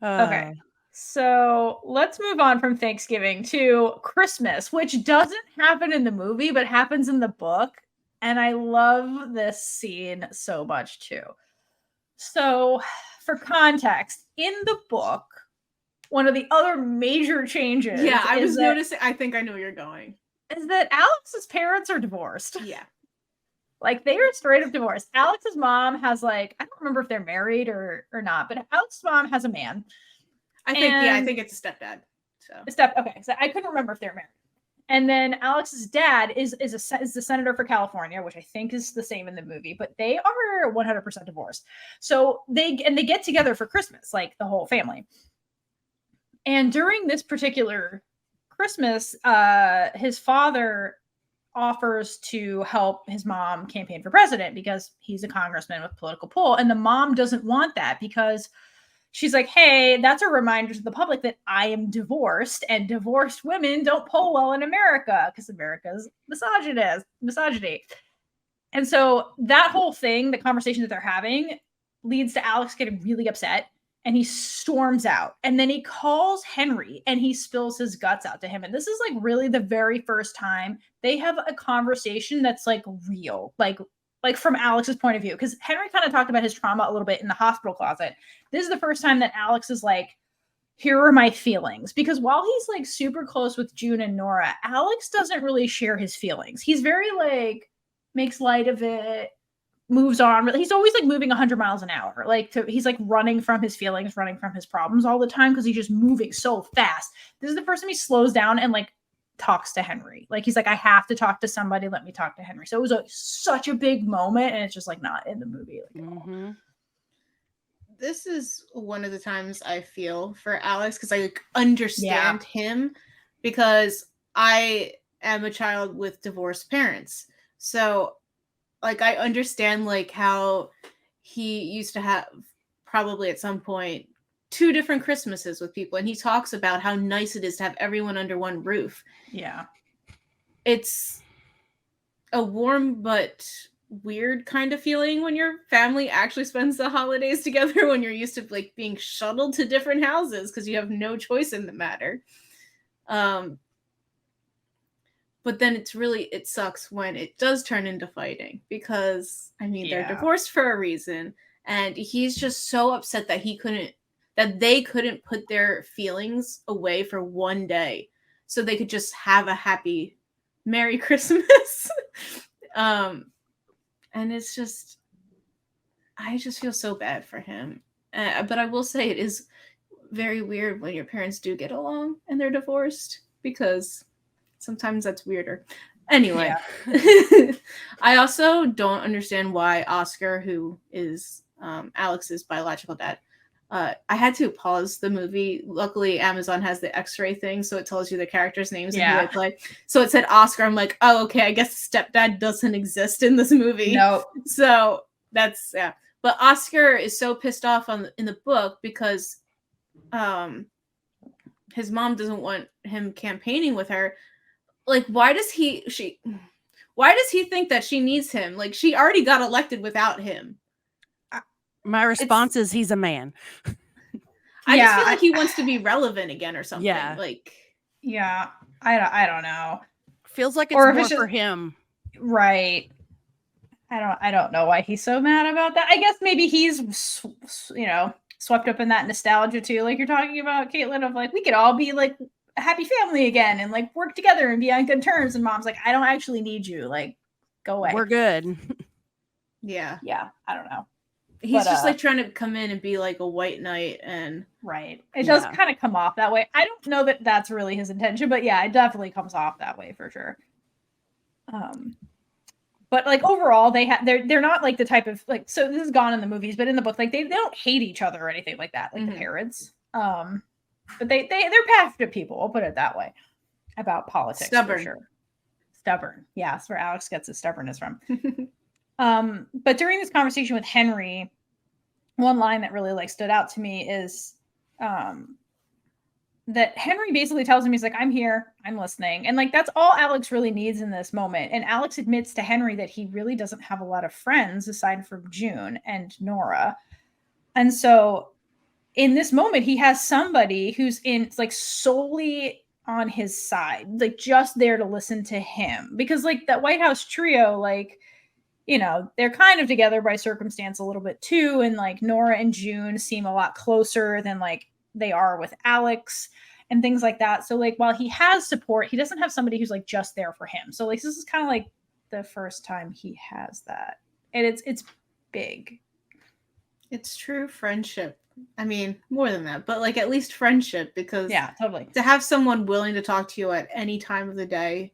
Okay. So let's move on from Thanksgiving to Christmas, which doesn't happen in the movie, but happens in the book. And I love this scene so much too. So, for context, in the book, one of the other major changes Yeah, I was noticing. I think I know where you're going. Is that Alex's parents are divorced. Yeah. Like they are straight up divorced. Alex's mom has like, I don't remember if they're married or not, but Alex's mom has a man. I think it's a stepdad. So Okay, so I couldn't remember if they're married. And then Alex's dad is the senator for California, which I think is the same in the movie, but they are 100% divorced. So they get together for Christmas, like the whole family. And during this particular Christmas, his father offers to help his mom campaign for president because he's a congressman with political pull, and the mom doesn't want that because she's like, hey, that's a reminder to the public that I am divorced, and divorced women don't poll well in America because America's misogyny. And so that whole thing, the conversation that they're having, leads to Alex getting really upset, and he storms out. And then he calls Henry and he spills his guts out to him. And this is like really the very first time they have a conversation that's like real, like from Alex's point of view, because Henry kind of talked about his trauma a little bit in the hospital closet. This is the first time that Alex is like, here are my feelings. Because while he's like super close with June and Nora, Alex doesn't really share his feelings. He's very like, makes light of it, moves on. He's always like moving 100 miles an hour. He's like running from his feelings, running from his problems all the time because he's just moving so fast. This is the first time he slows down and like talks to Henry. Like he's like, I have to talk to somebody. Let me talk to Henry. So it was such a big moment, and it's just like not in the movie. Like, this is one of the times I feel for Alex because I understand him, because I am a child with divorced parents. So like I understand like how he used to have probably at some point 2 different Christmases with people, and he talks about how nice it is to have everyone under one roof. Yeah. It's a warm but weird kind of feeling when your family actually spends the holidays together, when you're used to like being shuttled to different houses because you have no choice in the matter. But then it sucks when it does turn into fighting, because I mean they're divorced for a reason, and he's just so upset that they couldn't put their feelings away for one day so they could just have a happy Merry Christmas. And it's just, I just feel so bad for him. But I will say it is very weird when your parents do get along and they're divorced, because sometimes that's weirder. Anyway, I also don't understand why Oscar, who is Alex's biological dad, I had to pause the movie. Luckily, Amazon has the X-ray thing, so it tells you the characters' names and who they play. So it said Oscar. I'm like, oh, okay, I guess stepdad doesn't exist in this movie. No. So that's, yeah. But Oscar is so pissed off in the book because his mom doesn't want him campaigning with her. Like, why does he think that she needs him? Like, she already got elected without him. My response is he's a man. I just feel like he wants to be relevant again or something. Yeah. Like, yeah, I don't know. Feels like it's more for him. Right. I don't know why he's so mad about that. I guess maybe he's, swept up in that nostalgia too. Like you're talking about, Kaitlynn, of like, we could all be like a happy family again and like work together and be on good terms. And mom's like, I don't actually need you. Like, go away. We're good. Yeah. Yeah. I don't know. He's just like trying to come in and be like a white knight, and right. It does kind of come off that way. I don't know that that's really his intention, but yeah, it definitely comes off that way for sure. But like overall, they're not like the type of like, so this is gone in the movies, but in the book, like they don't hate each other or anything like that, like the parents. But they're passionate people. I'll put it that way about politics. Stubborn. For sure. Stubborn. Yeah, that's where Alex gets his stubbornness from. But during this conversation with Henry, one line that really like stood out to me is that Henry basically tells him, he's like, I'm here, I'm listening. And like, that's all Alex really needs in this moment. And Alex admits to Henry that he really doesn't have a lot of friends aside from June and Nora. And so in this moment, he has somebody who's in like solely on his side, like just there to listen to him. Because like that White House trio, like, you know, they're kind of together by circumstance a little bit too. And like Nora and June seem a lot closer than like they are with Alex and things like that. So like while he has support, he doesn't have somebody who's like just there for him. So like this is kind of like the first time he has that. And it's big. It's true friendship. I mean, more than that, but like at least friendship, because yeah, totally. To have someone willing to talk to you at any time of the day,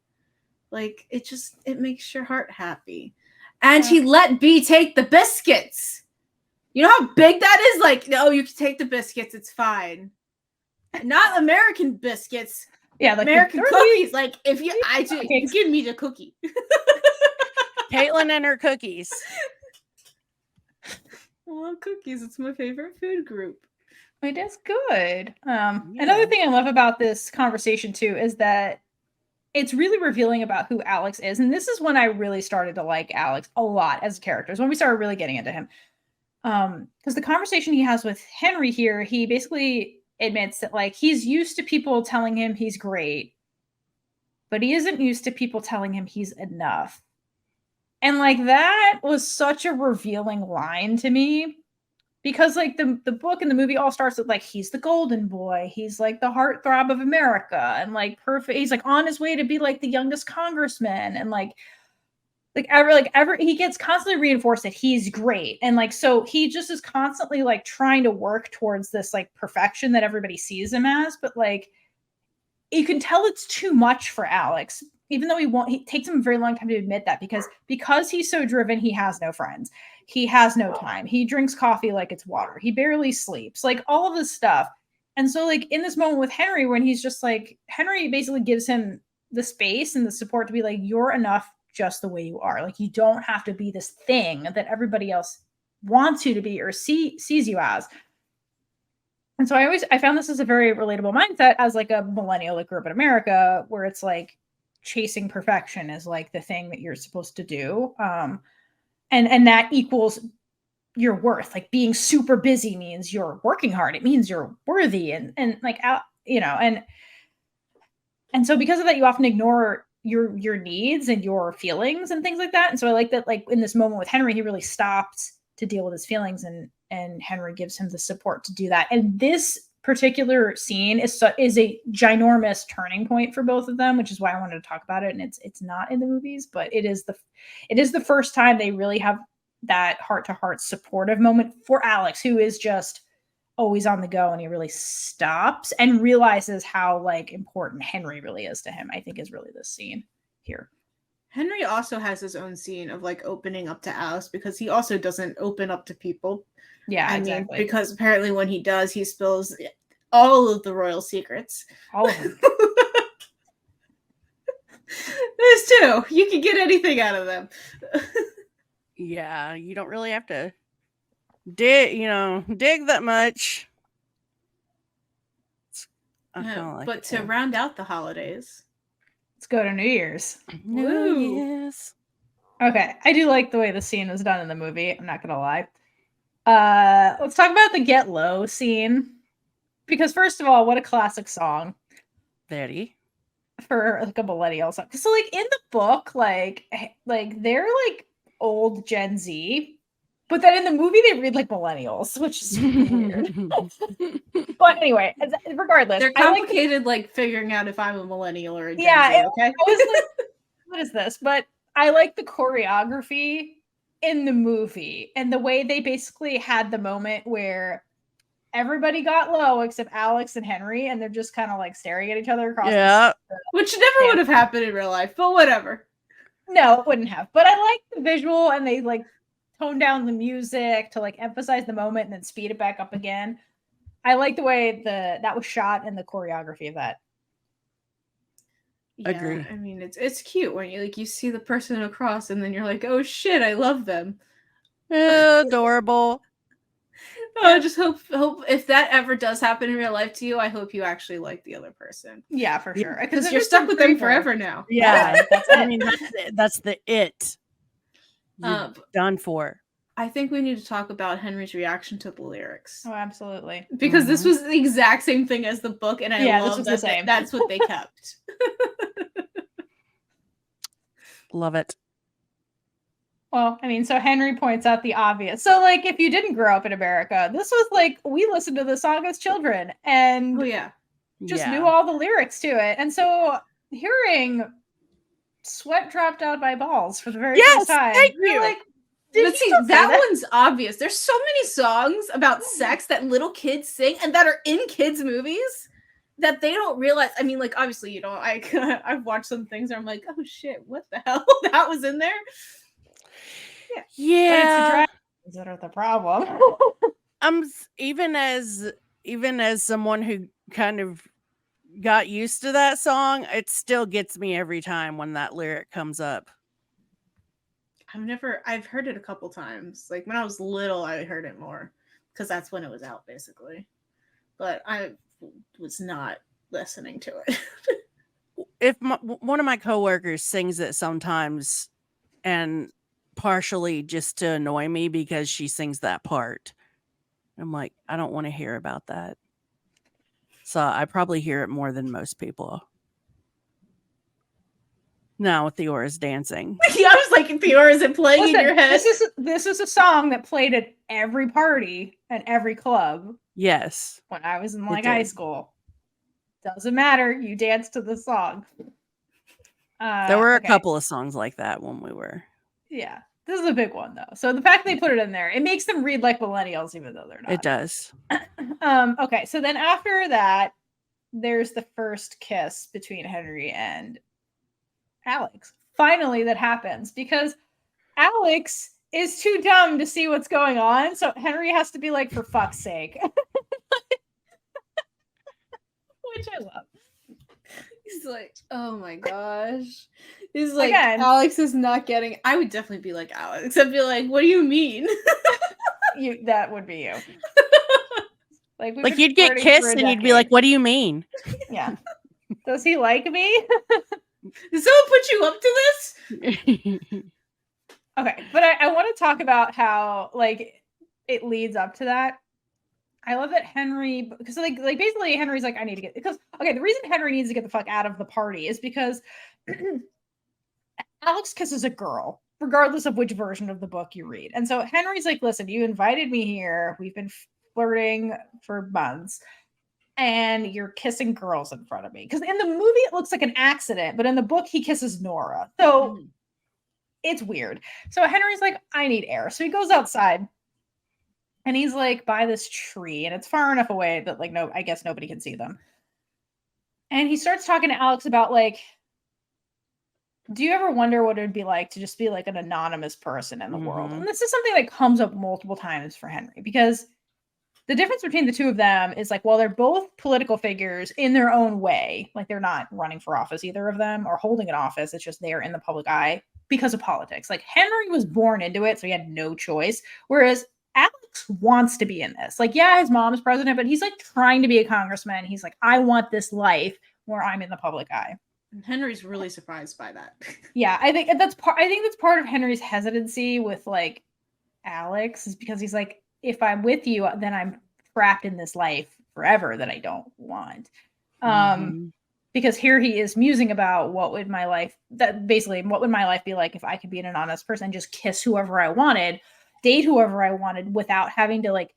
like it makes your heart happy. And he let B take the biscuits. You know how big that is? Like, no, you can take the biscuits, it's fine. Not American biscuits. Yeah, like American cookies. Like if you give me the cookie. Kaitlynn and her cookies. I love cookies. It's my favorite food group. It is good. Another thing I love about this conversation too is that it's really revealing about who Alex is. And this is when I really started to like Alex a lot as a character. Is when we started really getting into him. Because the conversation he has with Henry here, he basically admits that like he's used to people telling him he's great, but he isn't used to people telling him he's enough. And like that was such a revealing line to me, because like the book and the movie all starts with like he's the golden boy, he's like the heartthrob of America, and like perfect, he's like on his way to be like the youngest congressman, and like ever he gets constantly reinforced that he's great, and like so he just is constantly like trying to work towards this like perfection that everybody sees him as, but like you can tell it's too much for Alex. Even though he takes him a very long time to admit that, because he's so driven, he has no friends. He has no time. He drinks coffee like it's water. He barely sleeps, like all of this stuff. And so like in this moment with Henry, when he's just like, Henry basically gives him the space and the support to be like, you're enough just the way you are. Like you don't have to be this thing that everybody else wants you to be or sees you as. And so I found this as a very relatable mindset as like a millennial that grew up in America, where it's like, chasing perfection is like the thing that you're supposed to do, and that equals your worth. Like being super busy means you're working hard, it means you're worthy, and like you know, and so because of that you often ignore your needs and your feelings and things like that. And so I like that, like in this moment with Henry, he really stops to deal with his feelings, and Henry gives him the support to do that. And this particular scene is a ginormous turning point for both of them, which is why I wanted to talk about it. And it's not in the movies, but it is the first time they really have that heart-to-heart supportive moment for Alex, who is just always on the go, and he really stops and realizes how like important Henry really is to him. I think is really this scene here. Henry also has his own scene of like opening up to Alex, because he also doesn't open up to people. Yeah, exactly. Because apparently when he does, he spills all of the royal secrets. All of them. There's two. You can get anything out of them. Yeah, you don't really have to dig that much. But to round out the holidays, let's go to New Year's. New Year's. Okay, I do like the way the scene was done in the movie. I'm not gonna lie. Let's talk about the Get Low scene, because first of all, what a classic song. Very. For like a millennial song. So like in the book, like they're like old Gen Z, but then in the movie they read like millennials, which is weird. But anyway, regardless, they're complicated, like figuring out if I'm a millennial or a Gen Z. Okay, I was like, what is this? But I like the choreography in the movie, and the way they basically had the moment where everybody got low except Alex and Henry, and they're just kind of like staring at each other across which never would have happened in real life, but whatever. No, it wouldn't have. But I like the visual, and they like tone down the music to like emphasize the moment and then speed it back up again. I like the way that was shot and the choreography of that. Yeah, agree. I mean, it's cute when you see the person across, and then you're like, oh shit, I love them. Adorable. I just hope if that ever does happen in real life to you, I hope you actually like the other person. Yeah, for sure. Because you're stuck with them forever now. Yeah, that's the it. Done for. I think we need to talk about Henry's reaction to the lyrics. Oh, absolutely. Because this was the exact same thing as the book, and I this love was that the same. that's what they kept. Love it. Well, I mean, so Henry points out the obvious. So, like, if you didn't grow up in America, this was like, we listened to the song as children and Oh yeah. just knew all the lyrics to it. And so hearing sweat dropped out of my balls for the very first time. Thank You're you. like, But see, that one's obvious. There's so many songs about sex that little kids sing and that are in kids' movies that they don't realize. I mean, like, obviously, you know, I've watched some things where I'm like, oh shit, what the hell? That was in there? Yeah. But it's the dragons that are the problem. Even as someone who kind of got used to that song, it still gets me every time when that lyric comes up. I've heard it a couple times. Like when I was little, I heard it more because that's when it was out, basically. But I was not listening to it. If one of my coworkers sings it sometimes, and partially just to annoy me because she sings that part, I'm like, I don't want to hear about that. So I probably hear it more than most people. Now Theora's dancing. Yeah, I was like, Theora, is it playing in your head? This is a song that played at every party and every club. Yes. When I was in like high school. Doesn't matter. You dance to the song. There were a couple of songs like that when we were. Yeah. This is a big one though. So the fact they put it in there, it makes them read like millennials, even though they're not. It does. Okay. So then after that, there's the first kiss between Henry and Alex. Finally, that happens because Alex is too dumb to see what's going on. So Henry has to be like, for fuck's sake. Which I love. He's like, oh my gosh. He's like, Again, Alex is not getting. I would definitely be like Alex. I'd be like, what do you mean? That would be you. Like you'd get kissed and you'd be like, what do you mean? Yeah. Does he like me? Did someone put you up to this? Okay, but I want to talk about how like it leads up to that. I love that Henry, because like basically Henry's like, I need to get, because okay, the reason Henry needs to get the fuck out of the party is because Alex kisses a girl, regardless of which version of the book you read. And so Henry's like, listen, you invited me here. We've been flirting for months. And you're kissing girls in front of me. Because in the movie, it looks like an accident. But in the book, he kisses Nora. So it's weird. So Henry's like, I need air. So he goes outside. And he's like by this tree. And it's far enough away that like, no, I guess nobody can see them. And he starts talking to Alex about like, do you ever wonder what it would be like to just be like an anonymous person in the world? And this is something that comes up multiple times for Henry. Because the difference between the two of them is like, well, they're both political figures in their own way. Like they're not running for office, either of them, or holding an office. It's just they're in the public eye because of politics. Like Henry was born into it, so he had no choice. Whereas Alex wants to be in this. Like, yeah, his mom is president, but he's like trying to be a congressman. He's like, I want this life where I'm in the public eye. And Henry's really surprised by that. Yeah, I think that's part of Henry's hesitancy with like Alex is because he's like, if I'm with you, then I'm trapped in this life forever that I don't want. Because here he is musing about what would my life be like if I could be an anonymous person, just kiss whoever I wanted, date whoever I wanted without having to like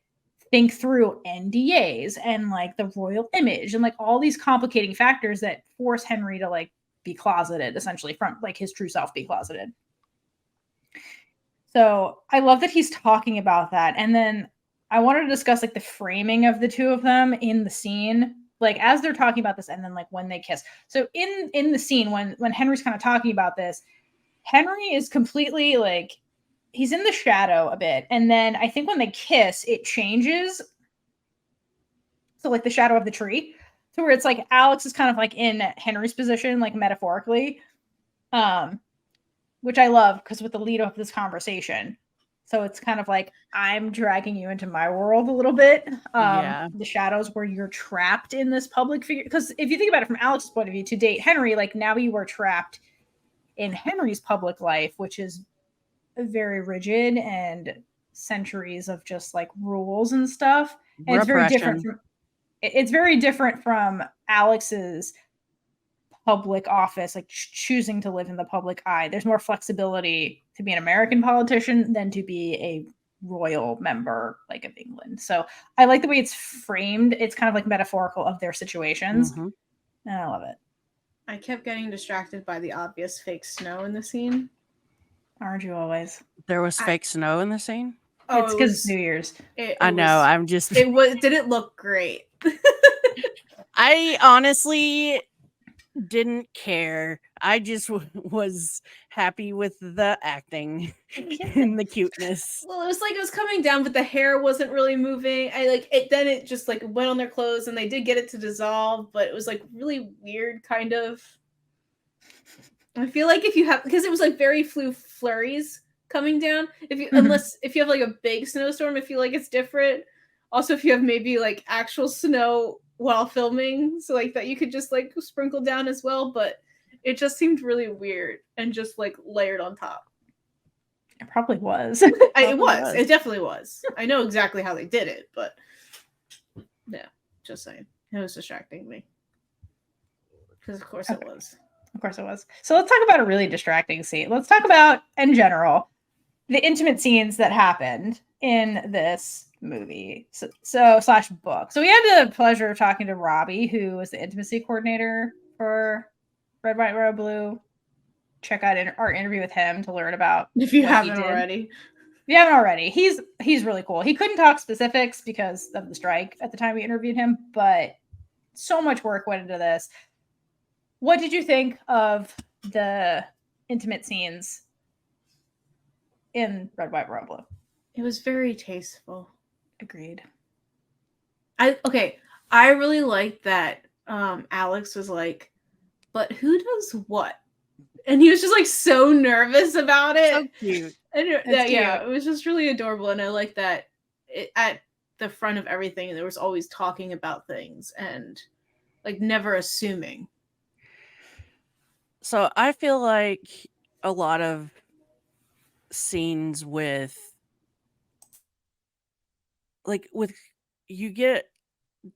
think through NDAs and like the royal image and like all these complicating factors that force Henry to like be closeted, essentially from like his true self be closeted. So I love that he's talking about that. And then I wanted to discuss like the framing of the two of them in the scene, like as they're talking about this and then like when they kiss. So in the scene when Henry's kind of talking about this, Henry is completely like, he's in the shadow a bit. And then I think when they kiss, it changes. So like the shadow of the tree to where it's like Alex is kind of like in Henry's position, like metaphorically, which I love because with the lead up of this conversation. So it's kind of like I'm dragging you into my world a little bit. The shadows where you're trapped in this public figure. Because if you think about it from Alex's point of view, to date Henry, like now you are trapped in Henry's public life, which is very rigid and centuries of just like rules and stuff. And Repression. it's very different from Alex's public office, like choosing to live in the public eye. There's more flexibility to be an American politician than to be a royal member like of England. So I like the way it's framed. It's kind of like metaphorical of their situations. Mhm. And I love it. I kept getting distracted by the obvious fake snow in the scene. Aren't you always? There was fake snow in the scene. It's because it's New Year's. I know. I'm just. It didn't look great. I honestly didn't care. I just was happy with the acting and the cuteness. Well, it was coming down, but the hair wasn't really moving. Then it just like went on their clothes, and they did get it to dissolve, but it was like really weird, kind of. I feel like because it was like very flurries coming down. Unless if you have like a big snowstorm, I feel like it's different. Also, if you have maybe like actual snow while filming, so like that you could just like sprinkle down as well, but it just seemed really weird and just like layered on top. It probably was. It definitely was. I know exactly how they did it, but yeah, just saying. It was distracting me. Because of course it was. Of course it was. So let's talk about a really distracting scene. Let's talk about, in general, the intimate scenes that happened in this movie slash book. So we had the pleasure of talking to Robbie, who was the intimacy coordinator for Red, White, Royal Blue. Check out our interview with him to learn about if you haven't already. If you haven't already, he's really cool. He couldn't talk specifics because of the strike at the time we interviewed him, but so much work went into this. What did you think of the intimate scenes in Red, White, Royal Blue? It was very tasteful. Agreed. I really liked that Alex was like, but who does what? And he was just like so nervous about it. So cute. Yeah, it was just really adorable. And I like that at the front of everything, there was always talking about things and like never assuming. So I feel like a lot of scenes with you get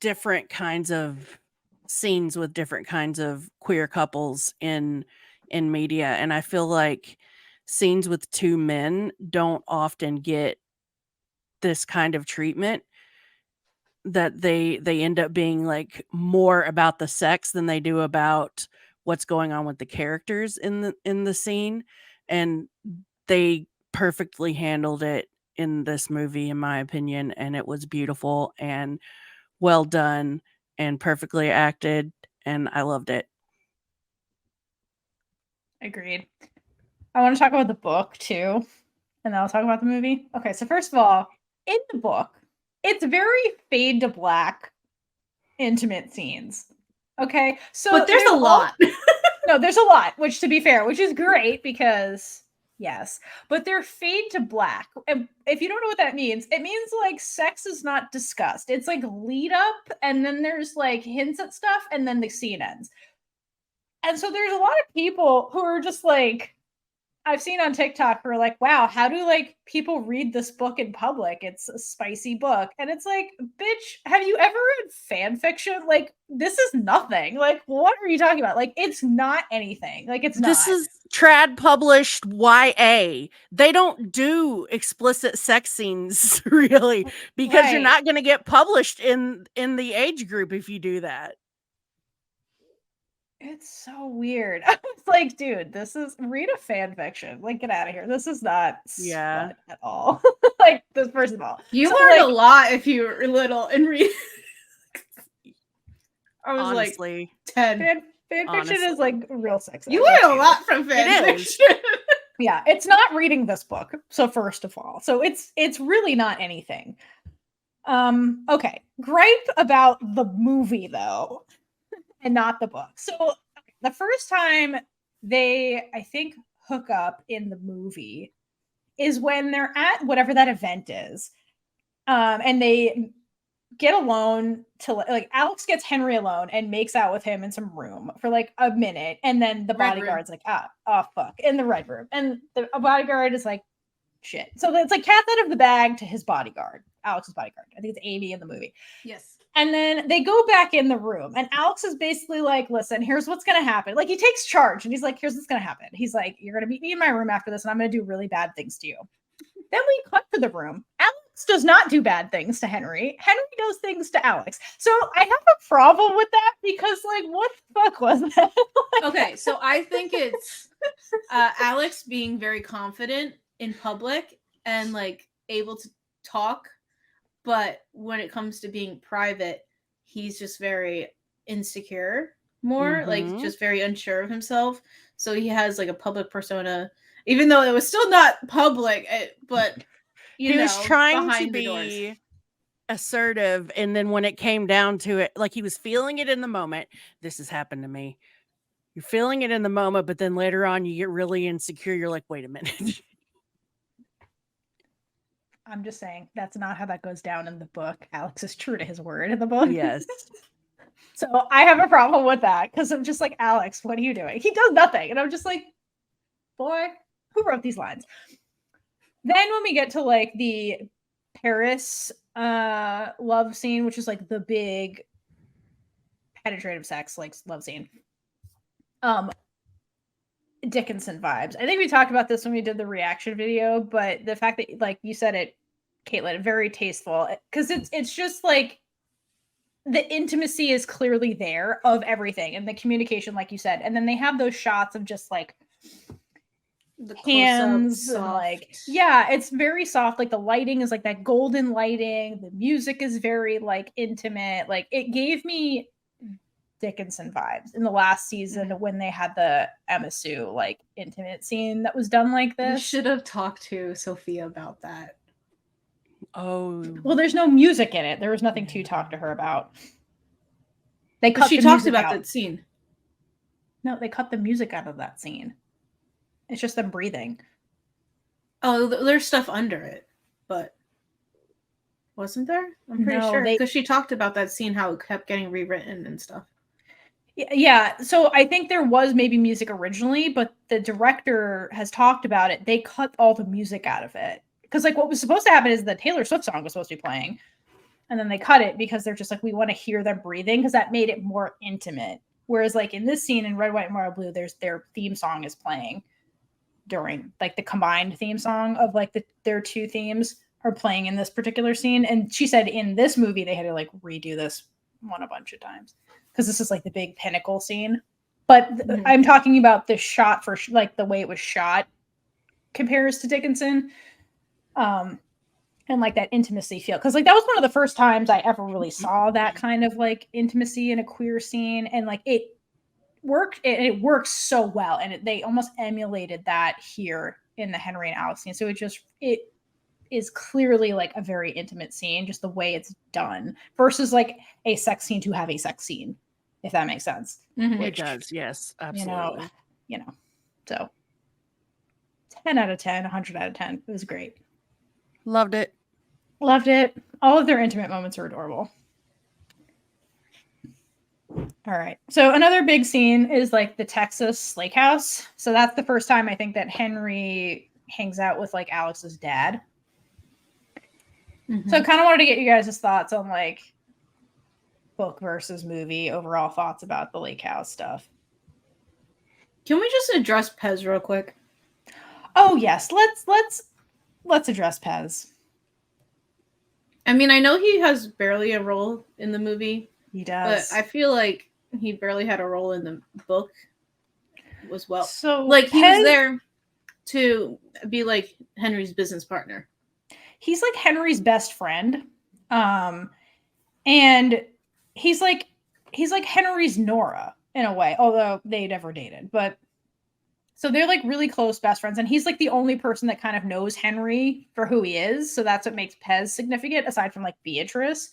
different kinds of scenes with different kinds of queer couples in media, and I feel like scenes with two men don't often get this kind of treatment, that they end up being like more about the sex than they do about what's going on with the characters in the scene, and they perfectly handled it in this movie, in my opinion, and it was beautiful and well done and perfectly acted, and I loved it. Agreed. I want to talk about the book too, and then I'll talk about the movie. Okay, so first of all, in the book, it's very fade to black intimate scenes. Okay, so but there's a lot. No, there's a lot, which to be fair, which is great because yes, but they're fade to black. And if you don't know what that means, it means like sex is not discussed. It's like lead up, and then there's like hints at stuff, and then the scene ends. And so there's a lot of people who are just like, I've seen on TikTok who are like, wow, how do like people read this book in public? It's a spicy book. And it's like, bitch, have you ever read fan fiction? Like, this is nothing. Like, what are you talking about? Like, it's not anything. Like, it's not. This is trad published YA. They don't do explicit sex scenes really, because you're not going to get published in the age group if you do that. It's so weird. I was like, dude, read a fan fiction. Like, get out of here. This is not smut at all. Like, this, first of all. You learned a lot if you were little and read. I was honestly, like 10. Fan fiction is like real sex. You learn a lot from fan fiction. Yeah, it's not reading this book. So first of all, so it's really not anything. Okay. Gripe about the movie though, and not the book. So the first time they, I think, hook up in the movie is when they're at whatever that event is. And they get alone to like Alex gets Henry alone and makes out with him in some room for like a minute. And then the bodyguard's like, oh fuck, in the red room. And the bodyguard is like, shit. So it's like cat's out of the bag to his bodyguard, Alex's bodyguard. I think it's Amy in the movie. Yes. And then they go back in the room, and Alex is basically like, listen, here's what's going to happen. Like, he takes charge, and he's like, here's what's going to happen. He's like, you're going to meet me in my room after this, and I'm going to do really bad things to you. Then we cut to the room. Alex does not do bad things to Henry. Henry does things to Alex. So I have a problem with that because, like, what the fuck was that? Okay, so I think it's Alex being very confident in public and, like, able to talk. But when it comes to being private, he's just very insecure more, like just very unsure of himself. So he has like a public persona, even though it was still not public, but he was trying to be assertive. And then when it came down to it, like he was feeling it in the moment. This has happened to me. You're feeling it in the moment, but then later on you get really insecure. You're like, wait a minute. I'm just saying that's not how that goes down in the book. Alex is true to his word in the book. Yes. So I have a problem with that because I'm just like, Alex, what are you doing? He does nothing. And I'm just like, boy, who wrote these lines? Then when we get to like the Paris love scene, which is like the big penetrative sex, like love scene. Dickinson vibes. I think we talked about this when we did the reaction video, but the fact that, like you said it, Kaitlynn, very tasteful, because it's just like the intimacy is clearly there of everything and the communication, like you said, and then they have those shots of just like the hands and like, yeah, it's very soft. Like the lighting is like that golden lighting. The music is very like intimate. Like it gave me Dickinson vibes in the last season when they had the Emma Sue like intimate scene that was done like this. We should have talked to Sophia about that. Oh, well, there's no music in it. There was nothing to talk to her about. They cut. She the talks music about out. that scene. No, they cut the music out of that scene. It's just them breathing. Oh, there's stuff under it, but wasn't there? I'm pretty sure because she talked about that scene, how it kept getting rewritten and stuff. Yeah, so I think there was maybe music originally, but the director has talked about it. They cut all the music out of it. Because like what was supposed to happen is the Taylor Swift song was supposed to be playing. And then they cut it because they're just like, we want to hear them breathing because that made it more intimate. Whereas like in this scene in Red, White, and Royal Blue, their theme song is playing during like the combined theme song of like their two themes are playing in this particular scene. And she said in this movie, they had to like redo this one a bunch of times. Because this is like the big pinnacle scene. But I'm talking about the shot for like the way it was shot compares to Dickinson. And like that intimacy feel. Because like that was one of the first times I ever really saw that kind of like intimacy in a queer scene. And like it worked. It works so well. And they almost emulated that here in the Henry and Alex scene. So it is clearly like a very intimate scene, just the way it's done versus like a sex scene to have a sex scene, if that makes sense. It does. Yes, absolutely. You know, so 10 out of 10, 100 out of 10. It was great. Loved it. Loved it. All of their intimate moments are adorable. All right. So another big scene is like the Texas lake house. So that's the first time I think that Henry hangs out with like Alex's dad. So I kind of wanted to get you guys' thoughts on like book versus movie, overall thoughts about the lake house stuff. Can we just address Pez real quick? Oh yes, let's address Pez. I mean, I know he has barely a role in the movie. He does. But I feel like he barely had a role in the book as well. So like he was there to be like Henry's business partner. He's like Henry's best friend. And he's like Henry's Nora in a way, although they never dated. But so they're like really close best friends. And he's like the only person that kind of knows Henry for who he is. So that's what makes Pez significant, aside from like Beatrice.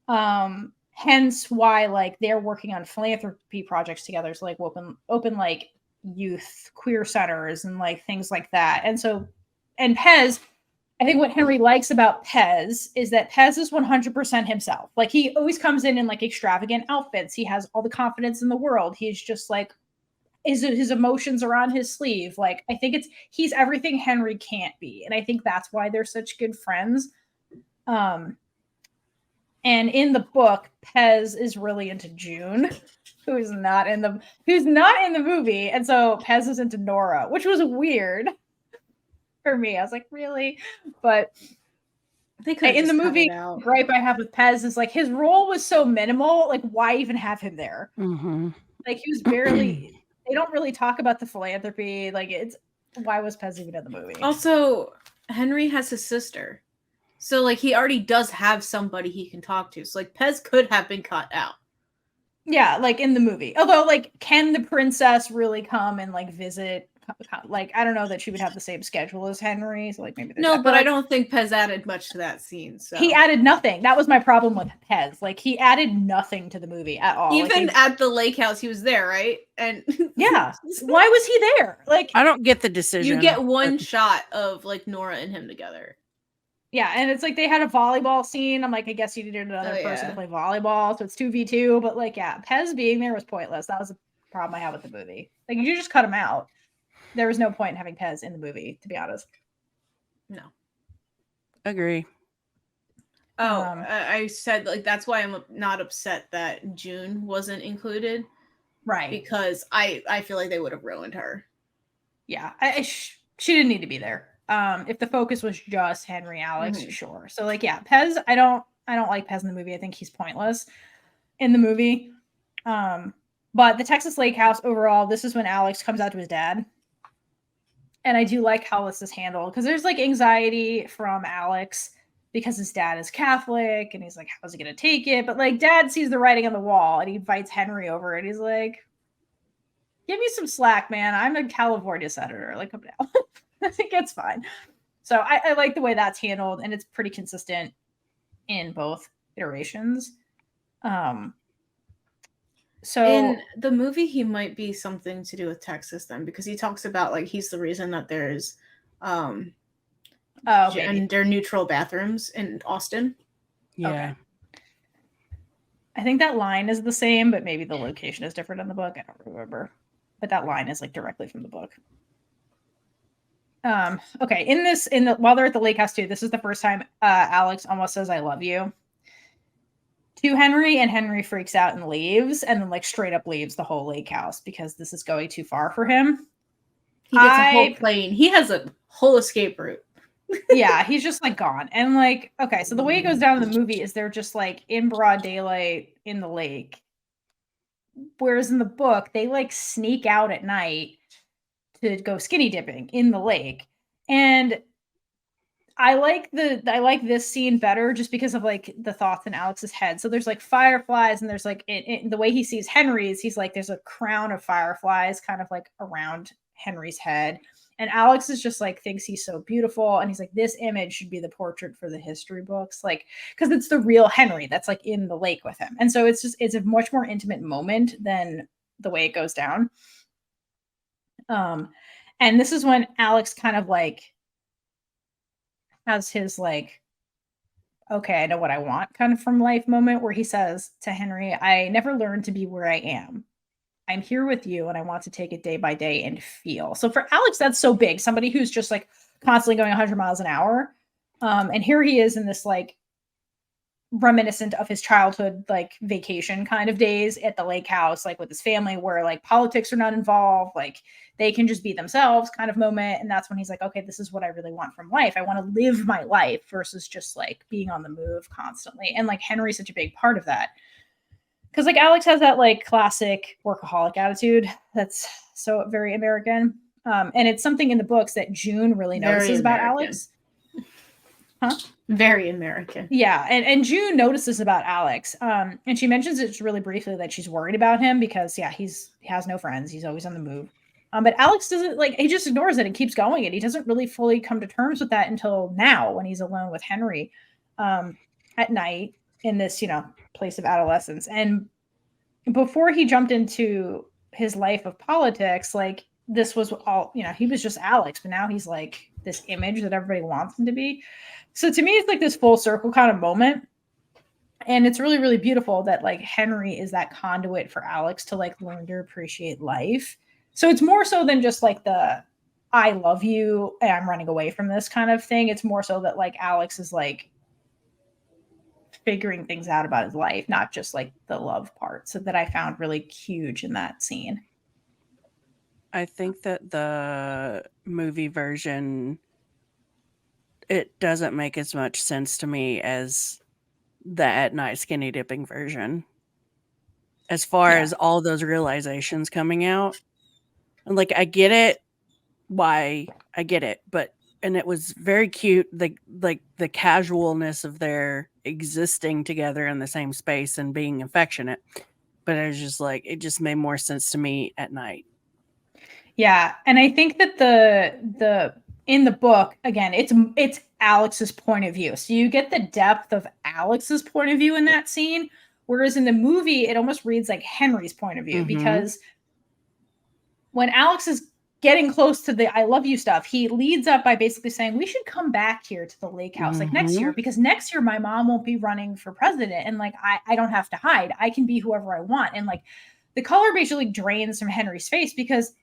Hence why like they're working on philanthropy projects together. So like open like youth queer centers and like things like that. And Pez, I think what Henry likes about Pez is that Pez is 100% himself. Like he always comes in like extravagant outfits. He has all the confidence in the world. He's just like his emotions are on his sleeve. Like, I think he's everything Henry can't be. And I think that's why they're such good friends. And in the book, Pez is really into June, who's not in the movie. And so Pez is into Nora, which was weird for me. I was like, really? But in the movie, gripe I have with Pez is like his role was so minimal. Like, why even have him there? Mm-hmm. Like, he was barely. They don't really talk about the philanthropy. Like, why was Pez even in the movie? Also, Henry has his sister, so like he already does have somebody he can talk to. So like Pez could have been cut out. Yeah, like in the movie. Although, like, can the princess really come and like visit? Like, I don't know that she would have the same schedule as Henry. So like maybe no, but I don't think Pez added much to that scene. So he added nothing. That was my problem with Pez. Like, he added nothing to the movie at all. Even at the lake house, he was there, right? And yeah, why was he there? Like, I don't get the decision. You get one shot of like Nora and him together. Yeah, and it's like they had a volleyball scene. I'm like, I guess you needed another person to play volleyball, so it's 2v2. But like, yeah, Pez being there was pointless. That was a problem I had with the movie. Like, you just cut him out. There was no point in having Pez in the movie, to be honest. No. Agree. Oh, I said like that's why I'm not upset that June wasn't included, right? Because I feel like they would have ruined her. Yeah, she didn't need to be there. If the focus was just Henry Alex, sure. So like, yeah, Pez, I don't like Pez in the movie. I think he's pointless in the movie. But the Texas Lake House overall, this is when Alex comes out to his dad. And I do like how this is handled because there's like anxiety from Alex because his dad is Catholic and he's like, how's he going to take it? But like, dad sees the writing on the wall and he invites Henry over and he's like, give me some slack, man. I'm a California senator. Like, come down. I think it's fine. So I like the way that's handled, and it's pretty consistent in both iterations. So in the movie, he might be something to do with Texas then, because he talks about like he's the reason that there's gender neutral bathrooms in Austin. Yeah. Okay. I think that line is the same, but maybe the location is different in the book. I don't remember. But that line is like directly from the book. Okay, while they're at the lake house too, this is the first time Alex almost says I love you to Henry, and Henry freaks out and leaves, and then like straight up leaves the whole lake house because this is going too far for him. He gets a whole plane. He has a whole escape route. Yeah, he's just like gone. And like, okay, so the way it goes down in the movie is they're just like in broad daylight in the lake. Whereas in the book, they like sneak out at night to go skinny dipping in the lake. And I like this scene better just because of like the thoughts in Alex's head. So there's like fireflies, and there's like the way he sees Henry's, he's like there's a crown of fireflies kind of like around Henry's head. And Alex is just like thinks he's so beautiful, and he's like, this image should be the portrait for the history books, like because it's the real Henry that's like in the lake with him. And so it's a much more intimate moment than the way it goes down. And this is when Alex kind of like has his like, okay, I know what I want kind of from life moment, where he says to Henry, I never learned to be where I am. I'm here with you, and I want to take it day by day and feel. So for Alex, that's so big. Somebody who's just like constantly going 100 miles an hour. And here he is in this like reminiscent of his childhood, like vacation kind of days at the lake house, like with his family, where like politics are not involved, like they can just be themselves kind of moment. And that's when he's like, okay, this is what I really want from life. I want to live my life versus just like being on the move constantly. And like Henry's such a big part of that. Because like Alex has that like classic workaholic attitude that's so very American. And it's something in the books that June really notices about Alex. Huh? Very American. Yeah, and June notices about Alex. And she mentions it really briefly that she's worried about him because, yeah, he has no friends. He's always on the move. But Alex doesn't, like, he just ignores it and keeps going. And he doesn't really fully come to terms with that until now when he's alone with Henry at night in this, place of adolescence. And before he jumped into his life of politics, like, this was all, he was just Alex, but now he's like this image that everybody wants him to be. So to me, it's like this full circle kind of moment. And it's really, really beautiful that like Henry is that conduit for Alex to like learn to appreciate life. So it's more so than just like the I love you and I'm running away from this kind of thing. It's more so that like Alex is like figuring things out about his life, not just like the love part. So that I found really huge in that scene. I think that the movie version, it doesn't make as much sense to me as the at night skinny dipping version. As far as all those realizations coming out. And like I get it, but and it was very cute, the casualness of their existing together in the same space and being affectionate. But it was just like it just made more sense to me at night. Yeah, and I think that the in the book again, it's Alex's point of view, so you get the depth of Alex's point of view in that scene, whereas in the movie it almost reads like Henry's point of view because when Alex is getting close to the I love you stuff, he leads up by basically saying we should come back here to the lake house like next year because next year my mom won't be running for president and like I don't have to hide. I can be whoever I want. And like the color basically drains from Henry's face because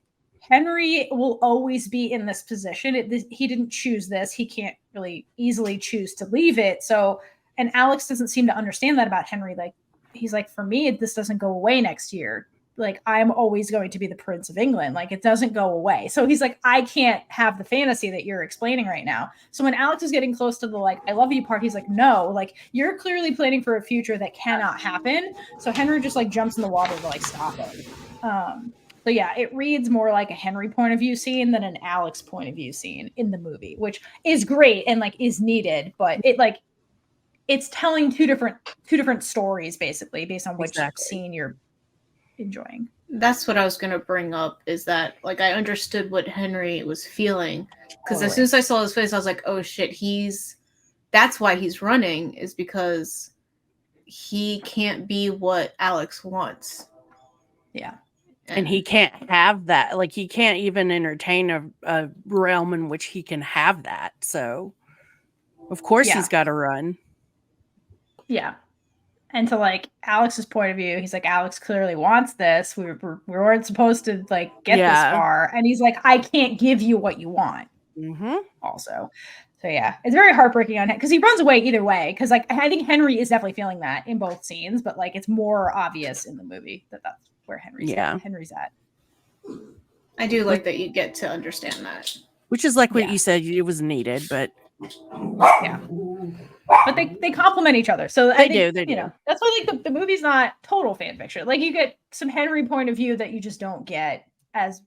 Henry will always be in this position. He didn't choose this. He can't really easily choose to leave it. So, and Alex doesn't seem to understand that about Henry. Like, he's like, for me, this doesn't go away next year. Like, I'm always going to be the Prince of England. Like, it doesn't go away. So he's like, I can't have the fantasy that you're explaining right now. So when Alex is getting close to the like, I love you part, he's like, no, like, you're clearly planning for a future that cannot happen. So Henry just like jumps in the water to like stop it. So yeah, it reads more like a Henry point of view scene than an Alex point of view scene in the movie, which is great and like is needed, but it's telling two different stories basically based on which scene you're enjoying. That's what I was going to bring up, is that like I understood what Henry was feeling because as soon as I saw his face I was like, oh shit, that's why he's running, is because he can't be what Alex wants. Yeah. And he can't have that. Like, he can't even entertain a realm in which he can have that. So, of course, he's got to run. Yeah. And to, like, Alex's point of view, he's like, Alex clearly wants this. We weren't supposed to, like, get this far. And he's like, I can't give you what you want. Also. So, yeah. It's very heartbreaking on him. Because he runs away either way. Because, like, I think Henry is definitely feeling that in both scenes. But, like, it's more obvious in the movie that that's where Henry's at. I do like that you get to understand that. Which is like what you said, it was needed, but yeah. But they complement each other. So they do. You know, that's why like the movie's not total fan fiction. Like you get some Henry point of view that you just don't get as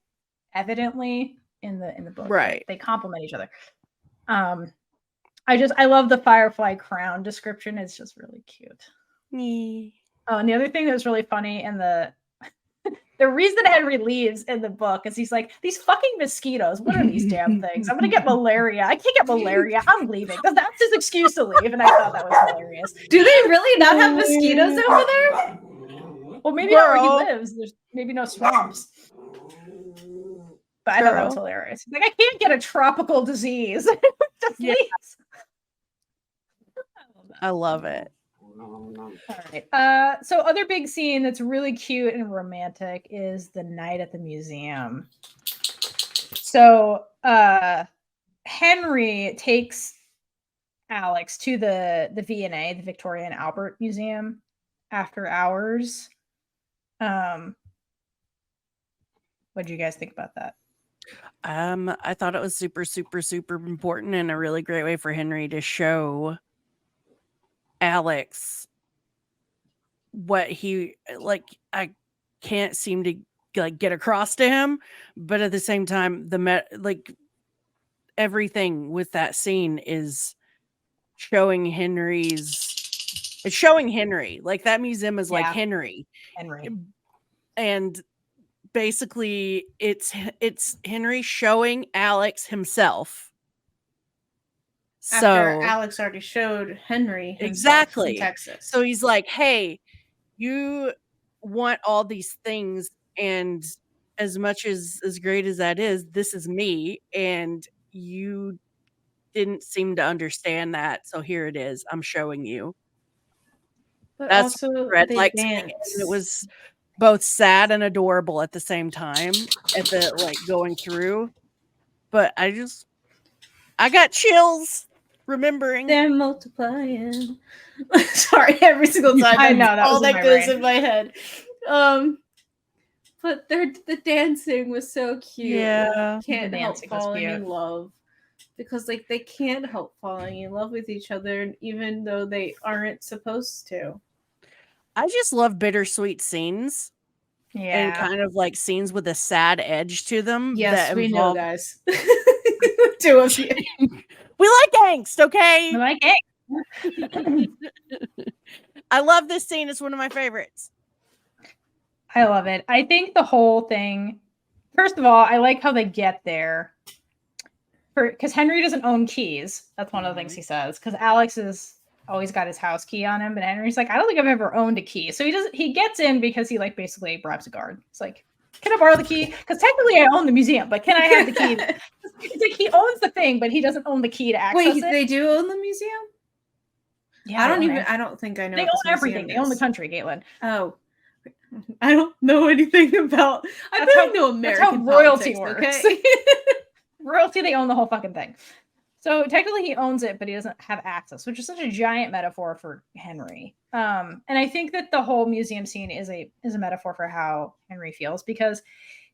evidently in the book. Right. They complement each other. I love the Firefly crown description. It's just really cute. Oh, and the other thing that was really funny in the reason Henry leaves in the book is he's like, these fucking mosquitoes, what are these damn things? I'm gonna get malaria. I can't get malaria. I'm leaving. Because that's his excuse to leave. And I thought that was hilarious. Do they really not have mosquitoes over there? Well, maybe not where he lives. There's maybe no swamps. But I thought that was hilarious. Like, I can't get a tropical disease. Just leaves. I love it. All right. So other big scene that's really cute and romantic is the night at the museum. So Henry takes Alex to the V&A, the Victoria and Albert Museum, after hours. What did you guys think about that? I thought it was super, super, super important and a really great way for Henry to show Alex what he like. I can't seem to like get across to him, but at the same time, everything with that scene is showing Henry's. It's showing Henry. Like, that museum is like Henry, and basically it's Henry showing Alex himself. After Alex already showed Henry himself in Texas. So he's like, hey, you want all these things, and as much as great as that is, this is me, and you didn't seem to understand that, so here it is. I'm showing you. But That's also red they light. dance. It was both sad and adorable at the same time at the like going through. But I got chills remembering. They're multiplying. Sorry, every single time. I know, that all was in that my goes brain. in my head. But the dancing was so cute. Yeah. Like, can't The help dancing was falling cute. in love. Because like they can't help falling in love with each other, even though they aren't supposed to. I just love bittersweet scenes and Yeah. kind of like scenes with a sad edge to them. Yes, that we know, involve... guys. 2 of you. We like angst, okay? I'm like, hey. I love this scene. It's one of my favorites. I love it. I think the whole thing, first of all, I like how they get there. Because Henry doesn't own keys. That's one of the things he says. Because Alex has always got his house key on him, but Henry's like, I don't think I've ever owned a key. So he gets in because he like basically bribes a guard. It's like, can I borrow the key? Because technically I own the museum, but can I have the key? It's like he owns the thing, but he doesn't own the key to access Wait, it. they do own the museum? Yeah, I don't think I know. They what own this everything. museum They own the is. country, Kaitlynn. Oh. I don't know anything about. I That's barely how- know That's American how royalty politics, works. okay? Royalty, they own the whole fucking thing. So technically he owns it, but he doesn't have access, which is such a giant metaphor for Henry. And I think that the whole museum scene is a metaphor for how Henry feels, because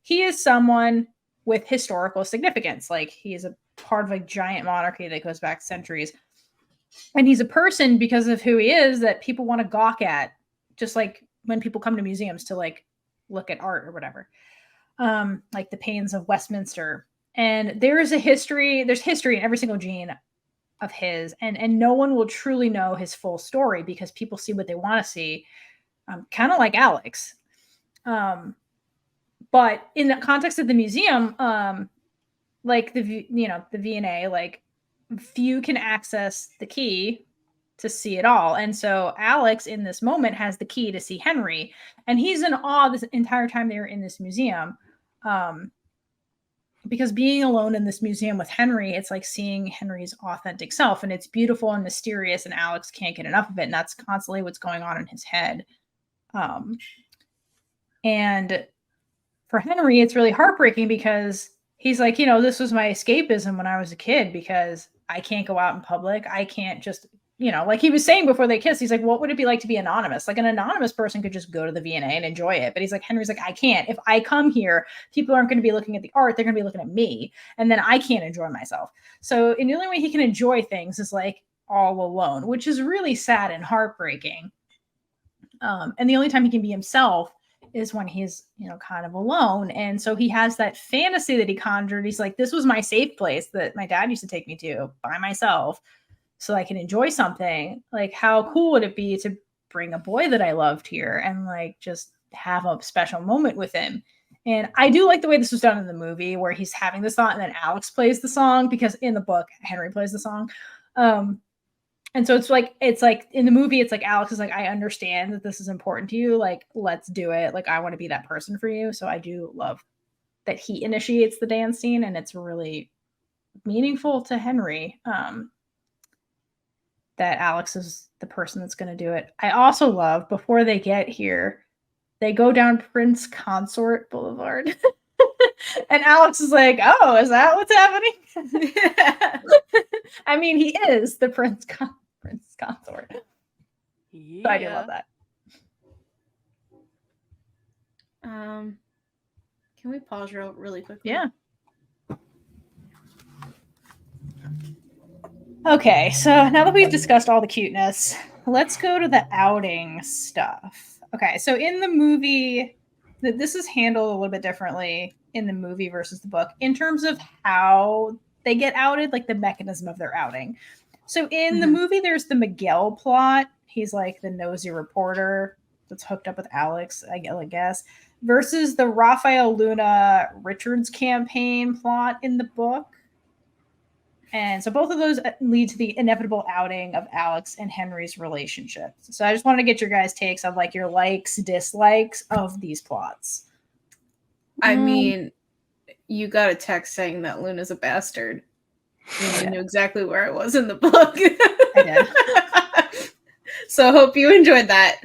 he is someone with historical significance. Like, he is a part of a giant monarchy that goes back centuries. And he's a person, because of who he is, that people want to gawk at, just like when people come to museums to like look at art or whatever. Like the Pains of Westminster. And there's history in every single gene of his, and no one will truly know his full story because people see what they want to see, kind of like Alex. But in the context of the museum, like the V&A, like few can access the key to see it all. And so Alex in this moment has the key to see Henry, and he's in awe this entire time they were in this museum. Because being alone in this museum with Henry, it's like seeing Henry's authentic self, and it's beautiful and mysterious, and Alex can't get enough of it. And that's constantly what's going on in his head. And for Henry, it's really heartbreaking because he's like, this was my escapism when I was a kid, because I can't go out in public. I can't just, like he was saying before they kissed, he's like, what would it be like to be anonymous? Like, an anonymous person could just go to the V&A and enjoy it. But he's like, Henry's like, I can't. If I come here, people aren't going to be looking at the art. They're going to be looking at me. And then I can't enjoy myself. So the only way he can enjoy things is like all alone, which is really sad and heartbreaking. And the only time he can be himself is when he's, kind of alone. And so he has that fantasy that he conjured. He's like, this was my safe place that my dad used to take me to by myself, so I can enjoy something. Like, how cool would it be to bring a boy that I loved here and like just have a special moment with him? And I do like the way this was done in the movie, where he's having this thought and then Alex plays the song, because in the book, Henry plays the song. And so it's like in the movie, it's like Alex is like, I understand that this is important to you. Like, let's do it. Like, I want to be that person for you. So I do love that he initiates the dance scene, and it's really meaningful to Henry. That Alex is the person that's going to do it. I also love, before they get here, they go down Prince Consort Boulevard. And Alex is like, oh, is that what's happening? I mean, he is the Prince Consort. Yeah. So I do love that. Can we pause really quickly? Yeah. Okay, so now that we've discussed all the cuteness, let's go to the outing stuff. Okay, so in the movie, this is handled a little bit differently in the movie versus the book in terms of how they get outed, like the mechanism of their outing. So in the movie, there's the Miguel plot. He's like the nosy reporter that's hooked up with Alex, I guess, versus the Rafael Luna Richards campaign plot in the book. And so both of those lead to the inevitable outing of Alex and Henry's relationship. So I just wanted to get your guys' takes of like your likes, dislikes of these plots. I mean, you got a text saying that Luna's a bastard. I knew exactly where I was in the book. I did. So I hope you enjoyed that.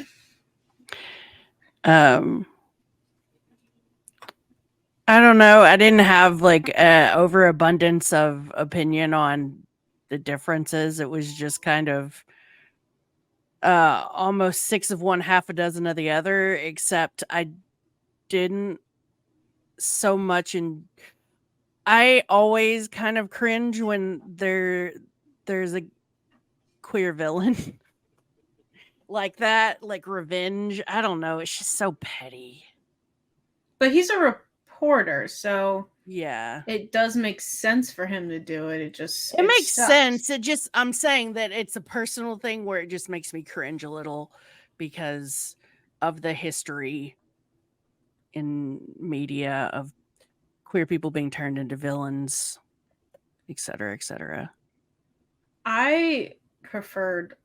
I don't know. I didn't have like overabundance of opinion on the differences. It was just kind of almost 6 of one, half a dozen of the other, except I didn't so much in I always kind of cringe when there's a queer villain like that, like revenge. I don't know. It's just so petty. But he's a reporter, so Yeah. it does make sense for him to do it. It makes sucks. sense. I'm saying that it's a personal thing where it just makes me cringe a little because of the history in media of queer people being turned into villains, et cetera, et cetera. I preferred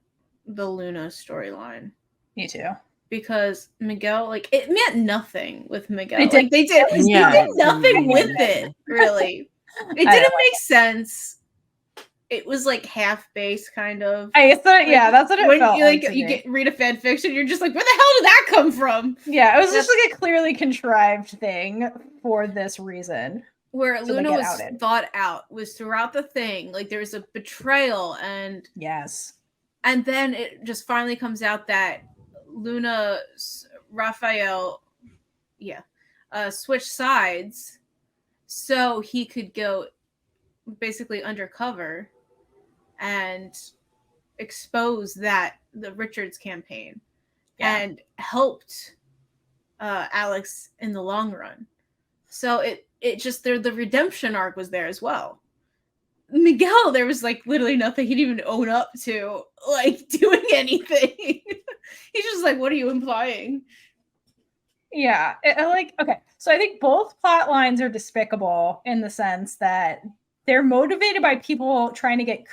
the Luna storyline. Me too. Because Miguel, like, it meant nothing with Miguel. It Like, they did Yeah, nothing with it, really. It I didn't know. make sense. It was like half-based, kind of. I thought, Like, yeah, that's what it when felt you like. like you read a fan fiction, you're just like, where the hell did that come from? Yeah, it was just like a clearly contrived thing for this reason. Where So they Luna get was outed. thought out was throughout the thing. Like, there was a betrayal, and Yes. then it just finally comes out that Rafael, switched sides so he could go basically undercover and expose the Richards campaign and helped Alex in the long run. So it just the redemption arc was there as well. Miguel, there was like literally nothing he'd even own up to, like, doing anything. He's just like, what are you implying? Yeah, okay. So I think both plot lines are despicable in the sense that they're motivated by people trying to get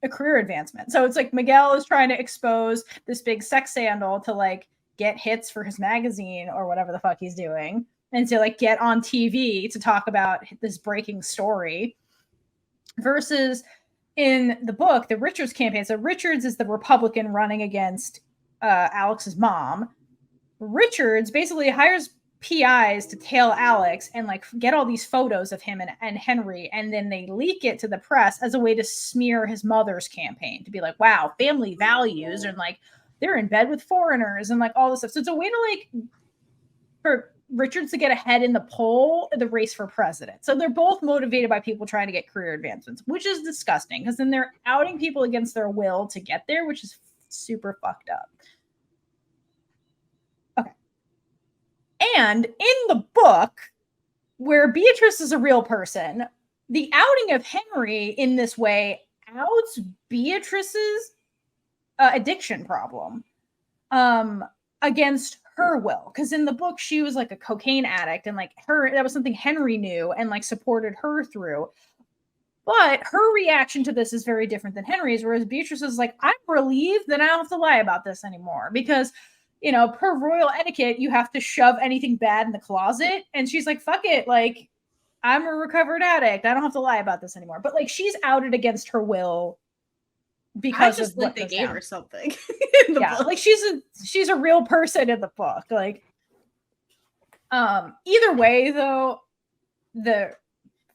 a career advancement. So it's like Miguel is trying to expose this big sex scandal to like get hits for his magazine or whatever the fuck he's doing, and to like get on TV to talk about this breaking story. Versus in the book, the Richards campaign. So Richards is the Republican running against Alex's mom. Richards basically hires PIs to tail Alex and like get all these photos of him and Henry, and then they leak it to the press as a way to smear his mother's campaign, to be like, wow, family values, and like they're in bed with foreigners and like all this stuff. So it's a way to like for Richards to get ahead in the race for president. So they're both motivated by people trying to get career advancements, which is disgusting because then they're outing people against their will to get there, which is super fucked up. Okay. And in the book, where Beatrice is a real person, the outing of Henry in this way outs Beatrice's addiction problem against her will, because in the book she was like a cocaine addict, and like that was something Henry knew and like supported her through. But her reaction to this is very different than Henry's, whereas Beatrice is like, I'm relieved that I don't have to lie about this anymore, because per royal etiquette you have to shove anything bad in the closet, and she's like, fuck it, like I'm a recovered addict, I don't have to lie about this anymore. But like she's outed against her will because of what they gave her something in the book. Like she's a real person in the book. Like either way though, the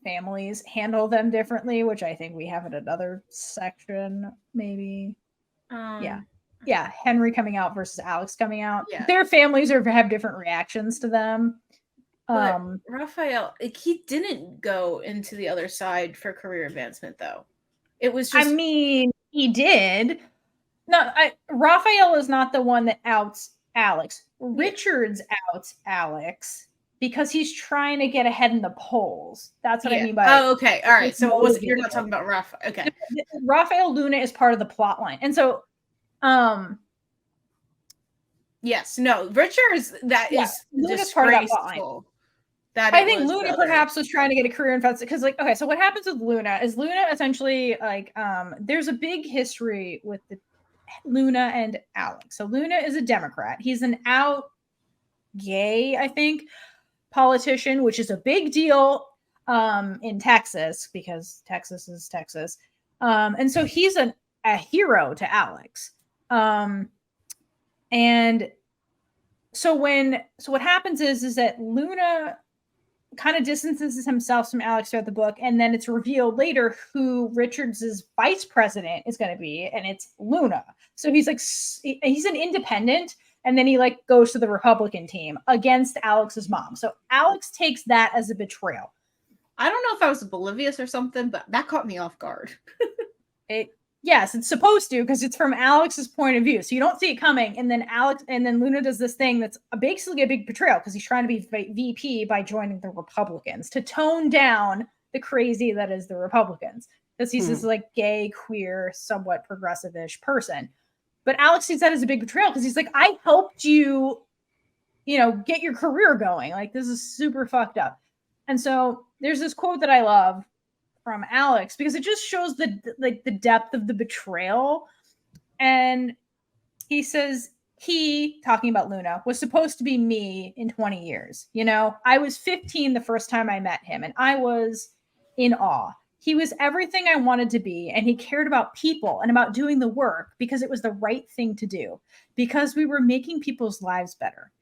families handle them differently, which I think we have in another section maybe. Henry coming out versus Alex coming out, their families have different reactions to them. But Rafael, like, he didn't go into the other side for career advancement though. It was just, I mean, he did. No, Rafael is not the one that outs Alex. Richards outs Alex because he's trying to get ahead in the polls. That's what I mean by. Oh, okay, all right. So you're not talking about Rafael. Okay, Rafael Luna is part of the plot line, and so, yes, no, Richards is Luna's part of that plot line. I think Luna perhaps was trying to get a career in fence because, like, okay, so what happens with Luna is Luna essentially, like, there's a big history with Luna and Alex. So Luna is a Democrat. He's an out gay, I think, politician, which is a big deal in Texas because Texas is Texas. And so he's a hero to Alex. And so what happens is that Luna kind of distances himself from Alex throughout the book, and then it's revealed later who Richards's vice president is going to be, and it's Luna. So he's like, he's an independent, and then he like goes to the Republican team against Alex's mom. So Alex takes that as a betrayal. I don't know if I was oblivious or something, but that caught me off guard. Yes, it's supposed to, because it's from Alex's point of view. So you don't see it coming. And then Luna does this thing that's basically a big betrayal, because he's trying to be VP by joining the Republicans to tone down the crazy that is the Republicans. Because he's this like gay, queer, somewhat progressive-ish person. But Alex sees that as a big betrayal, because he's like, I helped you, get your career going. Like, this is super fucked up. And so there's this quote that I love from Alex, because it just shows the depth of the betrayal. And he says, talking about Luna, was supposed to be me in 20 years. I was 15 the first time I met him, and I was in awe. He was everything I wanted to be, and he cared about people and about doing the work because it was the right thing to do, because we were making people's lives better.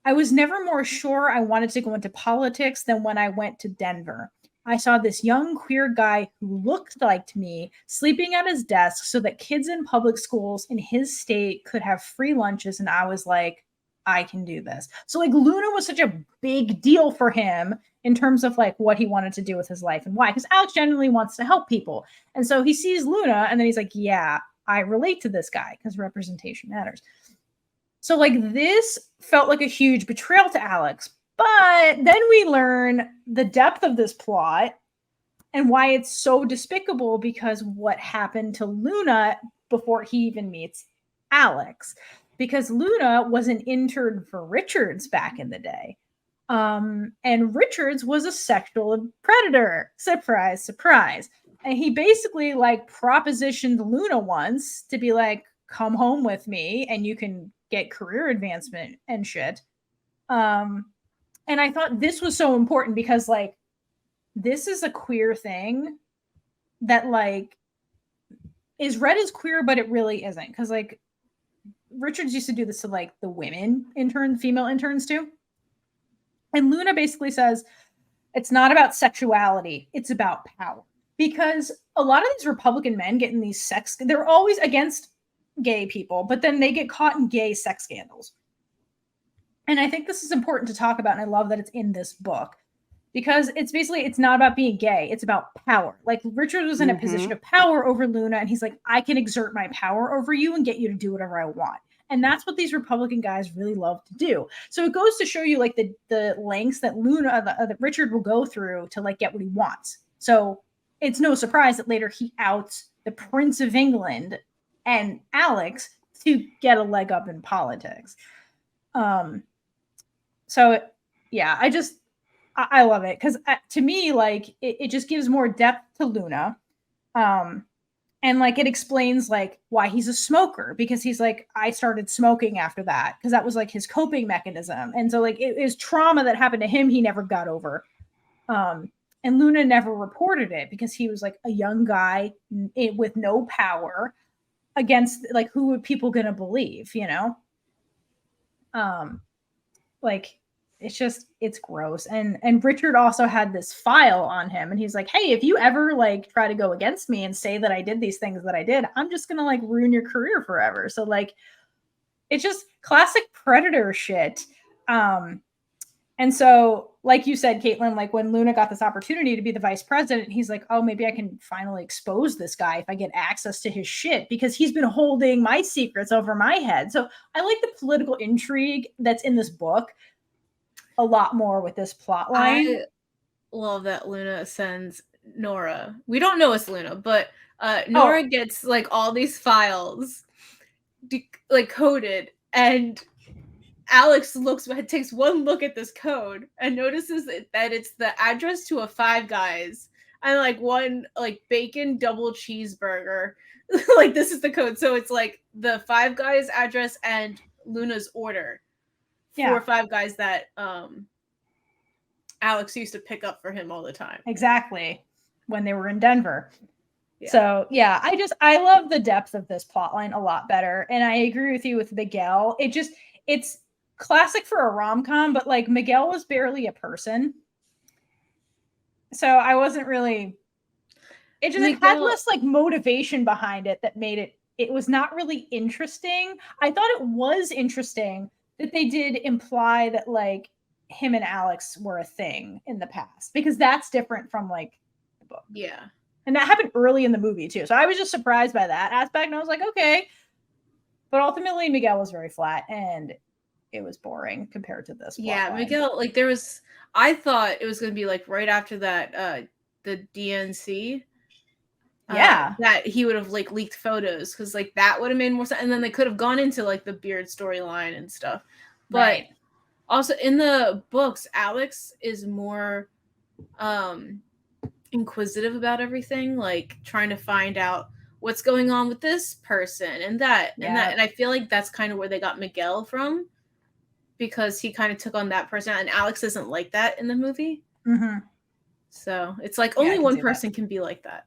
I was never more sure I wanted to go into politics than when I went to Denver. I saw this young queer guy who looked like me sleeping at his desk so that kids in public schools in his state could have free lunches. And I was like, I can do this. So like Luna was such a big deal for him in terms of like what he wanted to do with his life and why, because Alex genuinely wants to help people. And so he sees Luna and then he's like, yeah, I relate to this guy because representation matters. So like this felt like a huge betrayal to Alex. But then we learn the depth of this plot and why it's so despicable, because what happened to Luna before he even meets Alex. Because Luna was an intern for Richards back in the day. And Richards was a sexual predator. Surprise, surprise. And he basically like propositioned Luna once to be like, come home with me and you can get career advancement and shit. And I thought this was so important because, like, this is a queer thing that, like, is read as queer, but it really isn't. Because, like, Richards used to do this to, like, the female interns, too. And Luna basically says, it's not about sexuality. It's about power. Because a lot of these Republican men get in these they're always against gay people, but then they get caught in gay sex scandals. And I think this is important to talk about, and I love that it's in this book, because it's not about being gay. It's about power. Like, Richard was in a position of power over Luna, and he's like, I can exert my power over you and get you to do whatever I want. And that's what these Republican guys really love to do. So it goes to show you, like, the lengths that that Richard will go through to, like, get what he wants. So it's no surprise that later he outs the Prince of England and Alex to get a leg up in politics. So yeah, I love it, because to me, like, it just gives more depth to Luna. And like it explains like why he's a smoker, because he's like, I started smoking after that because that was like his coping mechanism. And so like it is trauma that happened to him he never got over. And Luna never reported it because he was like a young guy with no power against, like, who would people gonna believe, like, it's gross. And Richard also had this file on him, and he's like, hey, if you ever like try to go against me and say that I did these things that I did, I'm just gonna like ruin your career forever. So like it's just classic predator shit. And so, like you said, Kaitlynn, like when Luna got this opportunity to be the vice president, he's like, oh, maybe I can finally expose this guy if I get access to his shit, because he's been holding my secrets over my head. So I like the political intrigue that's in this book a lot more with this plot line. I love that Luna sends Nora. We don't know it's Luna, but Nora gets like all these files like coded, and Alex takes one look at this code and notices that it's the address to a Five Guys and like one like bacon double cheeseburger. Like this is the code. So it's like the Five Guys address and Luna's order for Five Guys that Alex used to pick up for him all the time. Exactly. When they were in Denver. Yeah. So yeah, I love the depth of this plotline a lot better. And I agree with you with Miguel. It's classic for a rom-com, but like Miguel was barely a person. So I wasn't really. It just had Miguel- less like motivation behind it that made it. It was not really interesting. I thought it was interesting that they did imply that like him and Alex were a thing in the past, because that's different from like the book. Yeah. And that happened early in the movie too. So I was just surprised by that aspect, and I was like, okay. But ultimately, Miguel was very flat, and it was boring compared to this. Yeah, plotline. Miguel, like I thought it was going to be like right after that, the DNC. Yeah. That he would have like leaked photos, because like that would have made more sense. And then they could have gone into like the Beard storyline and stuff. But Right. also in the books, Alex is more inquisitive about everything, like trying to find out what's going on with this person and that and that. And I feel like that's kind of where they got Miguel from, because he kind of took on that person, and Alex isn't like that in the movie. Mm-hmm. So it's like Yeah, I only can one see that. person can be like that.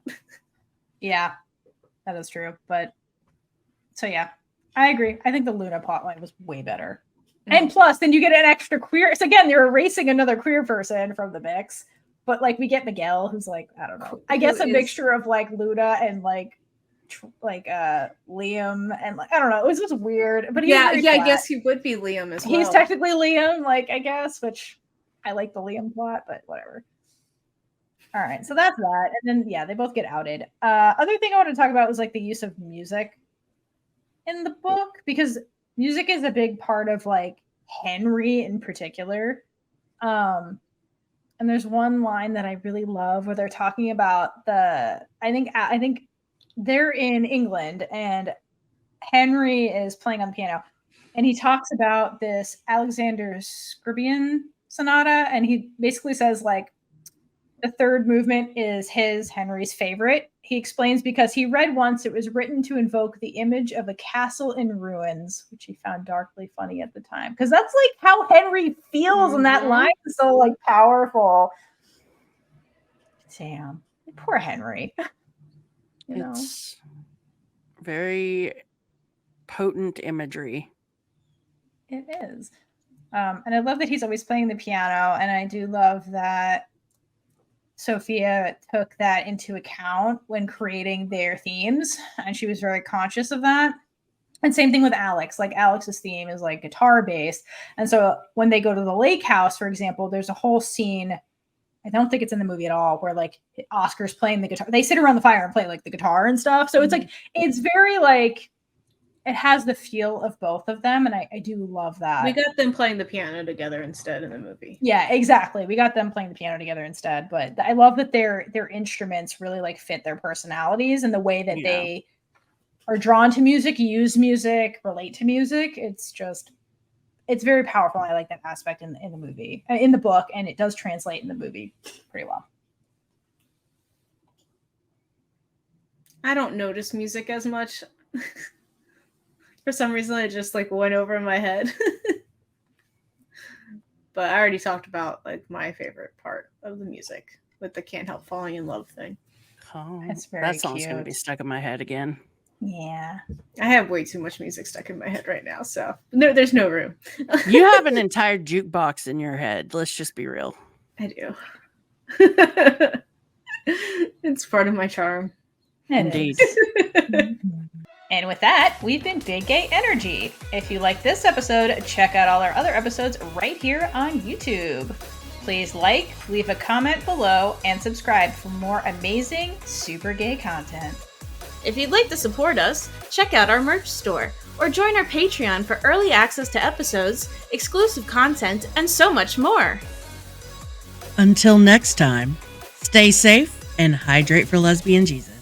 Yeah, that is true. But so yeah, I agree. I think the Luna plotline was way better. And plus, then you get an extra queer. So again, they're erasing another queer person from the mix. But like we get Miguel, who's like, I don't know. I guess a mixture of like Luna and like Liam, and like I don't know. It was just weird. But yeah, I guess he would be Liam as well. He's technically Liam, like I guess, which I like the Liam plot, but whatever. All right, so that's that. And then yeah, they both get outed. Other thing I want to talk about was like the use of music in the book, because music is a big part of like Henry in particular. And there's one line that I really love where they're talking about I think they're in England and Henry is playing on the piano, and he talks about this Alexander Scriabin sonata, and he basically says like the third movement is Henry's favorite. He explains because he read once it was written to invoke the image of a castle in ruins, which he found darkly funny at the time. Because that's like how Henry feels, and that line is so like powerful. Damn, poor Henry. It's very potent imagery. It is. And I love that he's always playing the piano, and I do love that Sophia took that into account when creating their themes, and she was very conscious of that. And same thing with Alex. Like Alex's theme is like guitar based, and so when they go to the lake house, for example, there's a whole scene, I don't think it's in the movie at all, where like Oscar's playing the guitar. They sit around the fire and play like the guitar and stuff. So it's like, it's very like, it has the feel of both of them, and I do love that. We got them playing the piano together instead in the movie. Yeah, exactly. We got them playing the piano together instead. But I love that their instruments really like fit their personalities and the way that they are drawn to music, use music, relate to music. It's very powerful. I like that aspect in the movie, in the book, and it does translate in the movie pretty well. I don't notice music as much. For some reason, it just like went over in my head. But I already talked about like my favorite part of the music with the "Can't Help Falling in Love" thing. Oh, that's very that song's cute. Gonna be stuck in my head again. Yeah, I have way too much music stuck in my head right now, so no, there's no room. You have an entire jukebox in your head. Let's just be real. I do. It's part of my charm. Indeed. And with that, we've been Big Gay Energy. If you like this episode, check out all our other episodes right here on YouTube. Please like, leave a comment below, and subscribe for more amazing super gay content. If you'd like to support us, check out our merch store or join our Patreon for early access to episodes, exclusive content, and so much more. Until next time, stay safe and hydrate for lesbian Jesus.